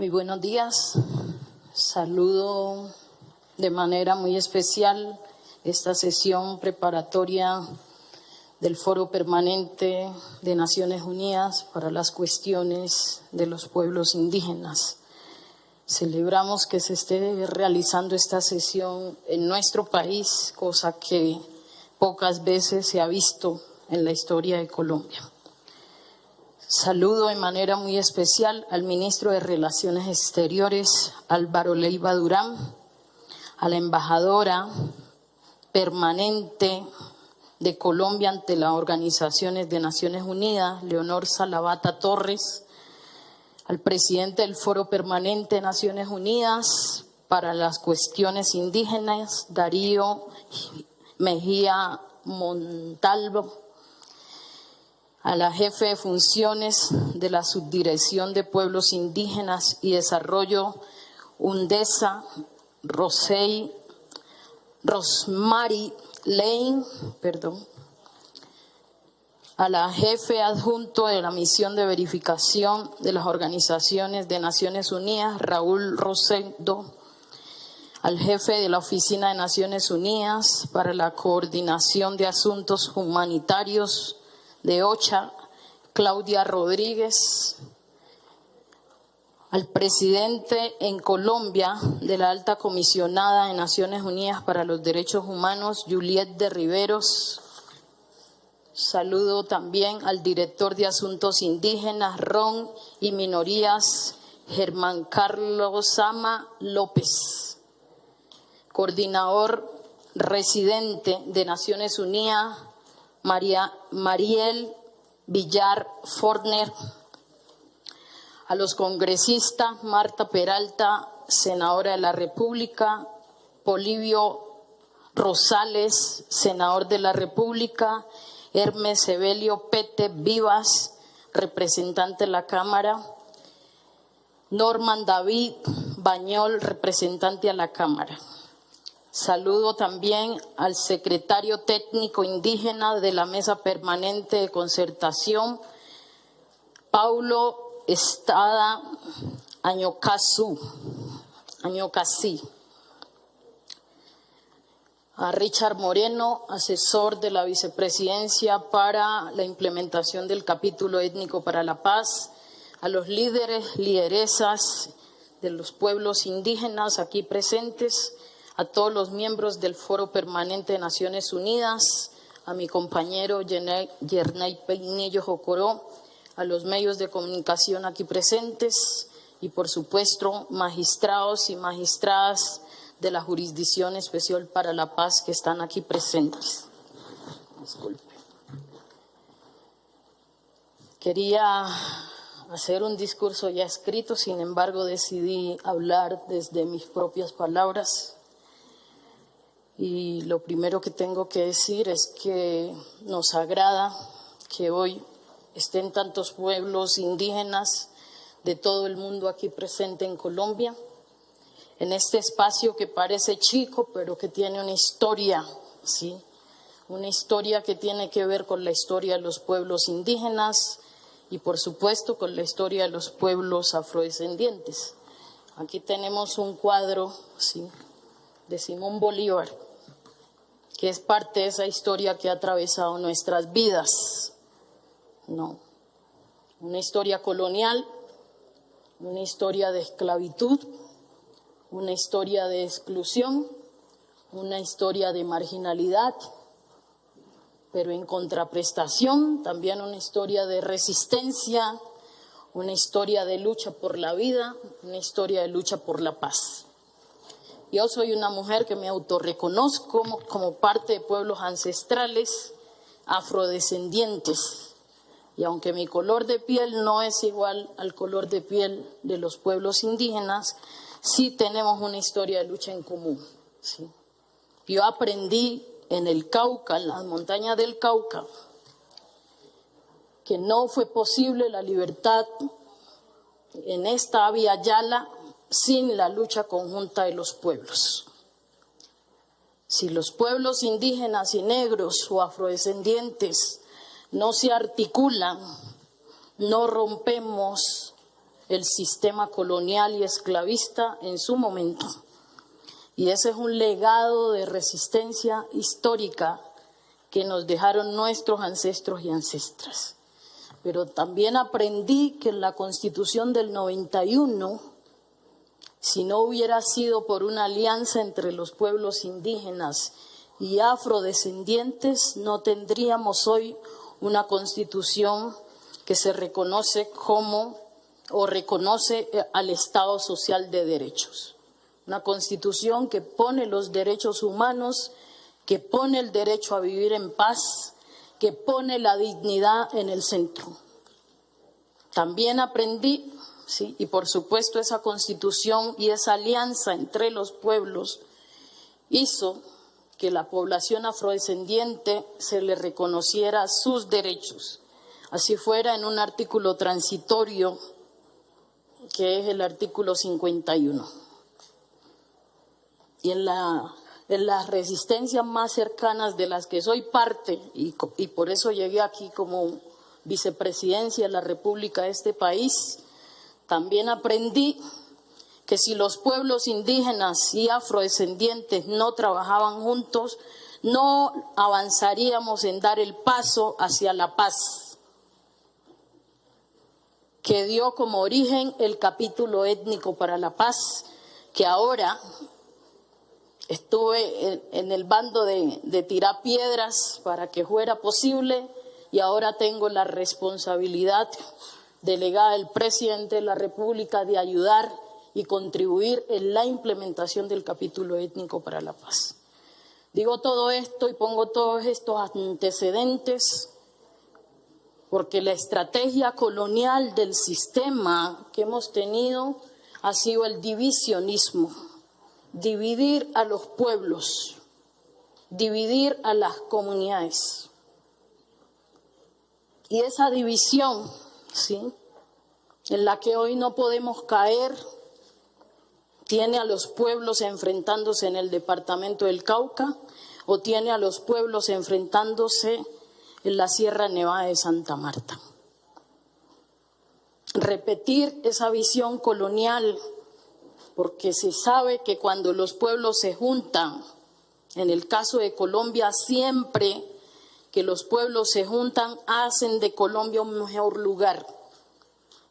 Muy buenos días. Saludo de manera muy especial esta sesión preparatoria del Foro Permanente de Naciones Unidas para las cuestiones de los pueblos indígenas. Celebramos que se esté realizando esta sesión en nuestro país, cosa que pocas veces se ha visto en la historia de Colombia. Saludo de manera muy especial al ministro de Relaciones Exteriores, Álvaro Leiva Durán, a la embajadora permanente de Colombia ante las organizaciones de Naciones Unidas, Leonor Salavata Torres, al presidente del Foro Permanente de Naciones Unidas para las cuestiones indígenas, Darío Mejía Montalvo, a la jefe de funciones de la Subdirección de Pueblos Indígenas y Desarrollo, UNDESA, Rosemary Lane, a la jefe adjunto de la Misión de Verificación de las Organizaciones de Naciones Unidas, Raúl Rosendo, al jefe de la Oficina de Naciones Unidas para la Coordinación de Asuntos Humanitarios de OCHA, Claudia Rodríguez, al presidente en Colombia de la Alta Comisionada de Naciones Unidas para los Derechos Humanos, Juliet de Riveros. Saludo también al director de Asuntos Indígenas, RON y Minorías, Germán Carlos Sama López. Coordinador residente de Naciones Unidas, Mariel Villar Forner. A los congresistas, Marta Peralta, senadora de la República, Polibio Rosales, senador de la República, Hermes Evelio Pete Vivas, representante de la Cámara, Norman David Bañol, representante a la Cámara. Saludo también al secretario técnico indígena de la Mesa Permanente de Concertación, Paulo Estada Añocasí. A Richard Moreno, asesor de la Vicepresidencia para la implementación del capítulo étnico para la paz, a los líderes, lideresas de los pueblos indígenas aquí presentes, a todos los miembros del Foro Permanente de Naciones Unidas, a mi compañero Yernay Peinillo Jocoró, a los medios de comunicación aquí presentes y, por supuesto, magistrados y magistradas de la Jurisdicción Especial para la Paz que están aquí presentes. Disculpe. Quería hacer un discurso ya escrito, sin embargo decidí hablar desde mis propias palabras. Y lo primero que tengo que decir es que nos agrada que hoy estén tantos pueblos indígenas de todo el mundo aquí presente en Colombia, en este espacio que parece chico, pero que tiene una historia, ¿sí? Una historia que tiene que ver con la historia de los pueblos indígenas y, por supuesto, con la historia de los pueblos afrodescendientes. Aquí tenemos un cuadro, ¿sí?, de Simón Bolívar, que es parte de esa historia que ha atravesado nuestras vidas. No, una historia colonial, una historia de esclavitud, una historia de exclusión, una historia de marginalidad, pero en contraprestación también una historia de resistencia, una historia de lucha por la vida, una historia de lucha por la paz. Yo soy una mujer que me autorreconozco como parte de pueblos ancestrales afrodescendientes. Y aunque mi color de piel no es igual al color de piel de los pueblos indígenas, sí tenemos una historia de lucha en común, ¿sí? Yo aprendí en el Cauca, en las montañas del Cauca, que no fue posible la libertad en esta Abya Yala sin la lucha conjunta de los pueblos. Si los pueblos indígenas y negros o afrodescendientes no se articulan, no rompemos el sistema colonial y esclavista en su momento. Y ese es un legado de resistencia histórica que nos dejaron nuestros ancestros y ancestras. Pero también aprendí que en la Constitución del 91, si no hubiera sido por una alianza entre los pueblos indígenas y afrodescendientes, no tendríamos hoy una Constitución que se reconoce como o reconoce al Estado social de derechos. Una Constitución que pone los derechos humanos, que pone el derecho a vivir en paz, que pone la dignidad en el centro. También aprendí, ¿sí? Y por supuesto esa Constitución y esa alianza entre los pueblos hizo que la población afrodescendiente se le reconociera sus derechos, así fuera en un artículo transitorio que es el artículo 51. Y en las resistencias más cercanas de las que soy parte, y por eso llegué aquí como vicepresidencia de la República de este país, también aprendí que si los pueblos indígenas y afrodescendientes no trabajaban juntos, no avanzaríamos en dar el paso hacia la paz, que dio como origen el capítulo étnico para la paz, que ahora estuve en el bando de tirar piedras para que fuera posible y ahora tengo la responsabilidad delegada del presidente de la República de ayudar y contribuir en la implementación del capítulo étnico para la paz. Digo todo esto y pongo todos estos antecedentes porque la estrategia colonial del sistema que hemos tenido ha sido el divisionismo, dividir a los pueblos, dividir a las comunidades. Y esa división, ¿sí?, en la que hoy no podemos caer, tiene a los pueblos enfrentándose en el departamento del Cauca o tiene a los pueblos enfrentándose en la Sierra Nevada de Santa Marta. Repetir esa visión colonial, porque se sabe que cuando los pueblos se juntan, en el caso de Colombia, siempre que los pueblos se juntan, hacen de Colombia un mejor lugar.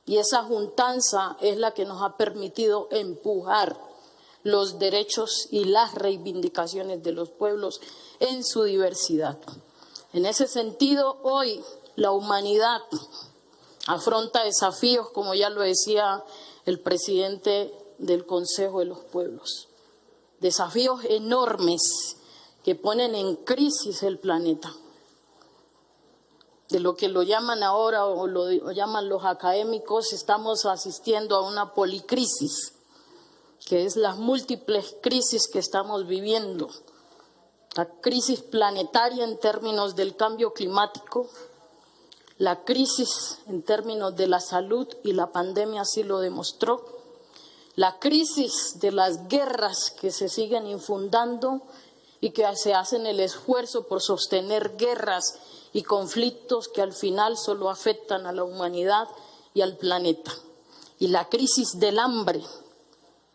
Y esa juntanza es la que nos ha permitido empujar los derechos y las reivindicaciones de los pueblos en su diversidad. En ese sentido, hoy la humanidad afronta desafíos, como ya lo decía el presidente del Consejo de los Pueblos, desafíos enormes que ponen en crisis el planeta. De lo que lo llaman ahora o lo llaman los académicos, estamos asistiendo a una policrisis, que es las múltiples crisis que estamos viviendo. La crisis planetaria en términos del cambio climático, la crisis en términos de la salud, y la pandemia así lo demostró, la crisis de las guerras que se siguen infundando y que se hacen el esfuerzo por sostener guerras y conflictos que al final solo afectan a la humanidad y al planeta. Y la crisis del hambre,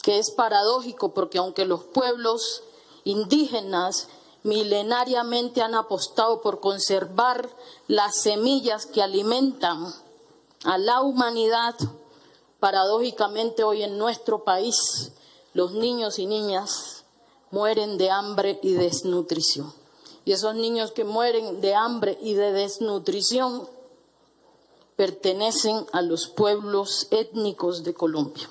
que es paradójico porque aunque los pueblos indígenas milenariamente han apostado por conservar las semillas que alimentan a la humanidad, paradójicamente hoy en nuestro país los niños y niñas mueren de hambre y desnutrición. Y esos niños que mueren de hambre y de desnutrición pertenecen a los pueblos étnicos de Colombia.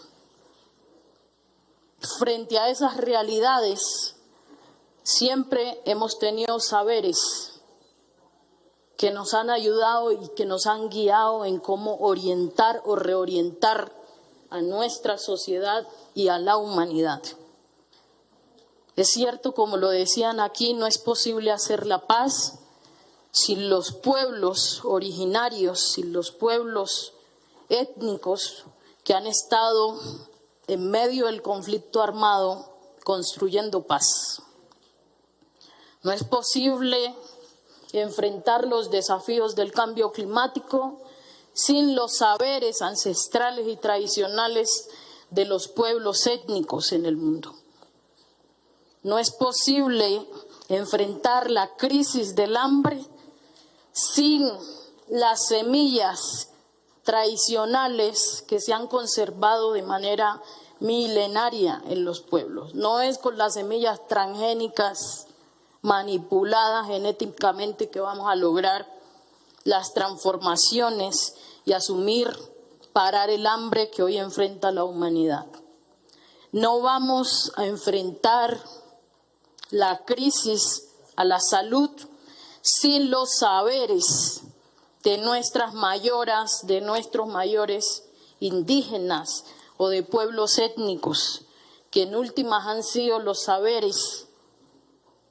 Frente a esas realidades, siempre hemos tenido saberes que nos han ayudado y que nos han guiado en cómo orientar o reorientar a nuestra sociedad y a la humanidad. Es cierto, como lo decían aquí, no es posible hacer la paz si los pueblos originarios, si los pueblos étnicos que han estado en medio del conflicto armado construyendo paz. No es posible enfrentar los desafíos del cambio climático sin los saberes ancestrales y tradicionales de los pueblos étnicos en el mundo. No es posible enfrentar la crisis del hambre sin las semillas tradicionales que se han conservado de manera milenaria en los pueblos. No es con las semillas transgénicas manipuladas genéticamente que vamos a lograr las transformaciones y parar el hambre que hoy enfrenta la humanidad. No vamos a enfrentar la crisis a la salud sin los saberes de nuestras mayoras, de nuestros mayores indígenas o de pueblos étnicos, que en últimas han sido los saberes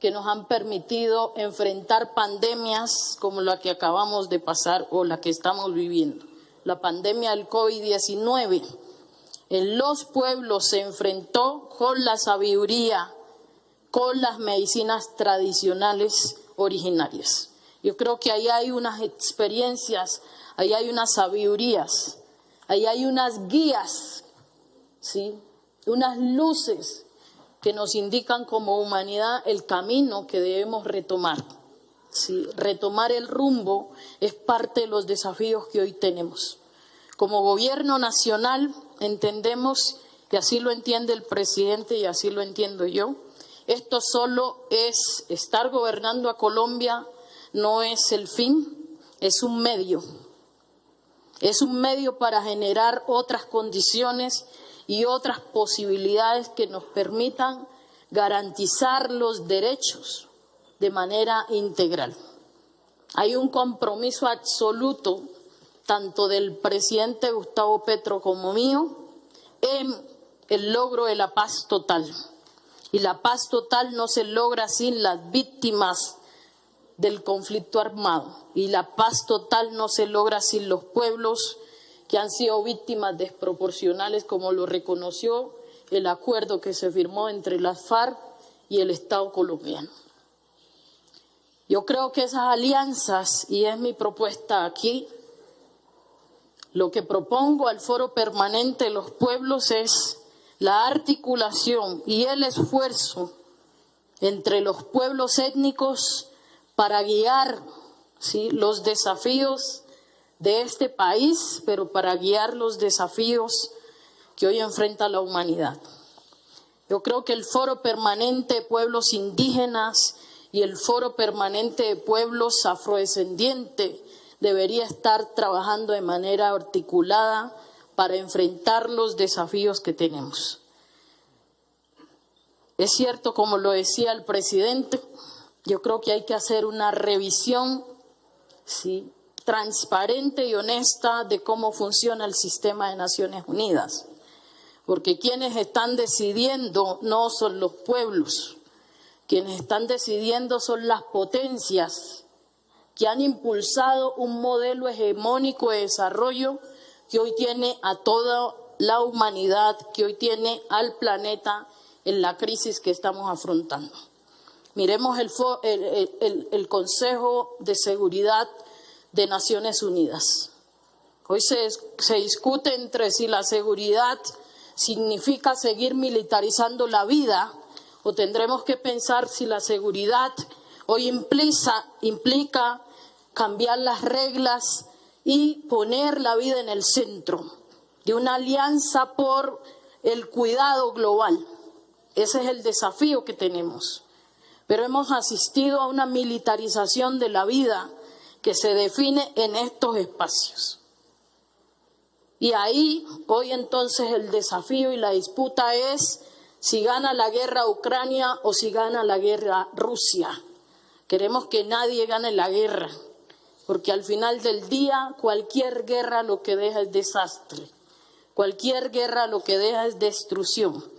que nos han permitido enfrentar pandemias como la que acabamos de pasar o la que estamos viviendo, la pandemia del COVID-19. En los pueblos se enfrentó con la sabiduría, con las medicinas tradicionales originarias. Yo creo que ahí hay unas experiencias, ahí hay unas sabidurías, ahí hay unas guías, ¿sí? Unas luces que nos indican como humanidad el camino que debemos retomar. ¿Sí? Retomar el rumbo es parte de los desafíos que hoy tenemos. Como gobierno nacional entendemos, y así lo entiende el presidente y así lo entiendo yo, esto solo es estar gobernando a Colombia, no es el fin, es un medio. Es un medio para generar otras condiciones y otras posibilidades que nos permitan garantizar los derechos de manera integral. Hay un compromiso absoluto, tanto del presidente Gustavo Petro como mío, en el logro de la paz total. Y la paz total no se logra sin las víctimas del conflicto armado. Y la paz total no se logra sin los pueblos que han sido víctimas desproporcionales, como lo reconoció el acuerdo que se firmó entre las FARC y el Estado colombiano. Yo creo que esas alianzas, y es mi propuesta aquí, lo que propongo al Foro Permanente de los Pueblos es la articulación y el esfuerzo entre los pueblos étnicos para guiar, ¿sí?, los desafíos de este país, pero para guiar los desafíos que hoy enfrenta la humanidad. Yo creo que el Foro Permanente de Pueblos Indígenas y el Foro Permanente de Pueblos Afrodescendientes debería estar trabajando de manera articulada para enfrentar los desafíos que tenemos. Es cierto, como lo decía el presidente, yo creo que hay que hacer una revisión, ¿sí?, transparente y honesta de cómo funciona el sistema de Naciones Unidas. Porque quienes están decidiendo no son los pueblos, quienes están decidiendo son las potencias que han impulsado un modelo hegemónico de desarrollo que hoy tiene a toda la humanidad, que hoy tiene al planeta en la crisis que estamos afrontando. Miremos el Consejo de Seguridad de Naciones Unidas. Hoy se discute entre si la seguridad significa seguir militarizando la vida o tendremos que pensar si la seguridad hoy implica cambiar las reglas y poner la vida en el centro de una alianza por el cuidado global. Ese es el desafío que tenemos. Pero hemos asistido a una militarización de la vida que se define en estos espacios. Y ahí, hoy entonces, el desafío y la disputa es si gana la guerra Ucrania o si gana la guerra Rusia. Queremos que nadie gane la guerra, porque al final del día cualquier guerra lo que deja es desastre. Cualquier guerra lo que deja es destrucción.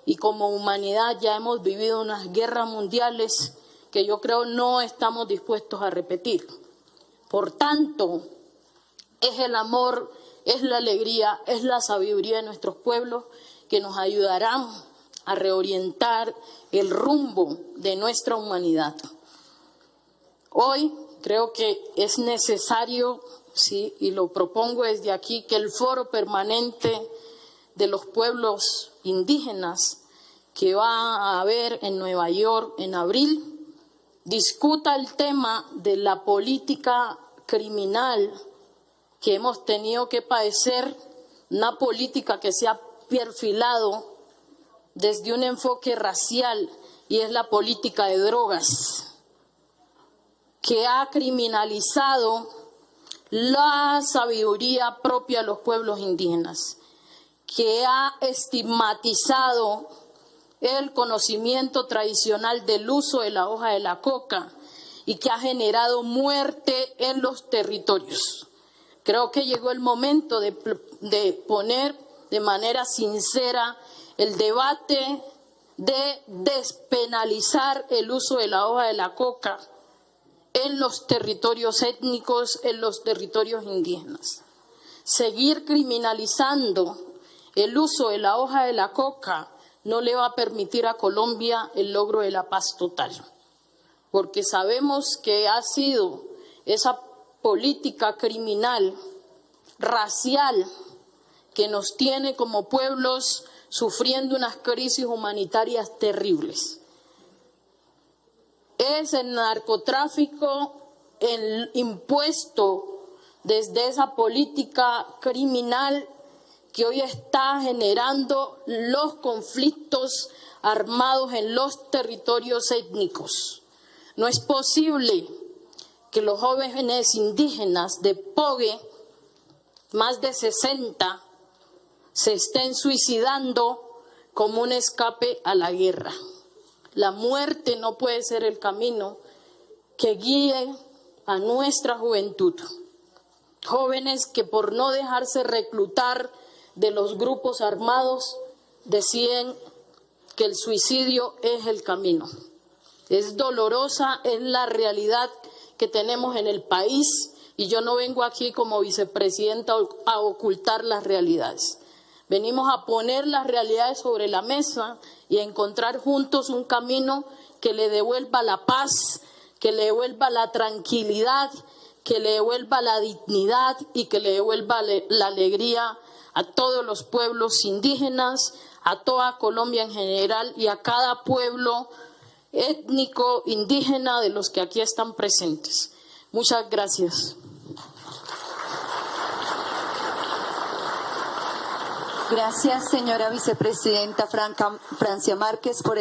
Y como humanidad ya hemos vivido unas guerras mundiales que yo creo no estamos dispuestos a repetir. Por tanto, es el amor, es la alegría, es la sabiduría de nuestros pueblos que nos ayudarán a reorientar el rumbo de nuestra humanidad. Hoy creo que es necesario sí, y lo propongo desde aquí, que el Foro Permanente de los Pueblos Indígenas que va a haber en Nueva York en abril discuta el tema de la política criminal que hemos tenido que padecer, una política que se ha perfilado desde un enfoque racial, y es la política de drogas, que ha criminalizado la sabiduría propia de los pueblos indígenas, que ha estigmatizado el conocimiento tradicional del uso de la hoja de la coca y que ha generado muerte en los territorios. Creo que llegó el momento de poner de manera sincera el debate de despenalizar el uso de la hoja de la coca en los territorios étnicos, en los territorios indígenas. Seguir criminalizando el uso de la hoja de la coca no le va a permitir a Colombia el logro de la paz total, porque sabemos que ha sido esa política criminal, racial, que nos tiene como pueblos sufriendo unas crisis humanitarias terribles. Es el narcotráfico el impuesto desde esa política criminal que hoy está generando los conflictos armados en los territorios étnicos. No es posible que los jóvenes indígenas de Pogue, más de 60, se estén suicidando como un escape a la guerra. La muerte no puede ser el camino que guíe a nuestra juventud. Jóvenes que por no dejarse reclutar de los grupos armados deciden que el suicidio es el camino. Es dolorosa, es la realidad que tenemos en el país, y yo no vengo aquí como vicepresidenta a ocultar las realidades. Venimos a poner las realidades sobre la mesa y a encontrar juntos un camino que le devuelva la paz, que le devuelva la tranquilidad, que le devuelva la dignidad y que le devuelva la alegría a todos los pueblos indígenas, a toda Colombia en general y a cada pueblo étnico indígena de los que aquí están presentes. Muchas gracias. Gracias, señora vicepresidenta Francia Márquez, por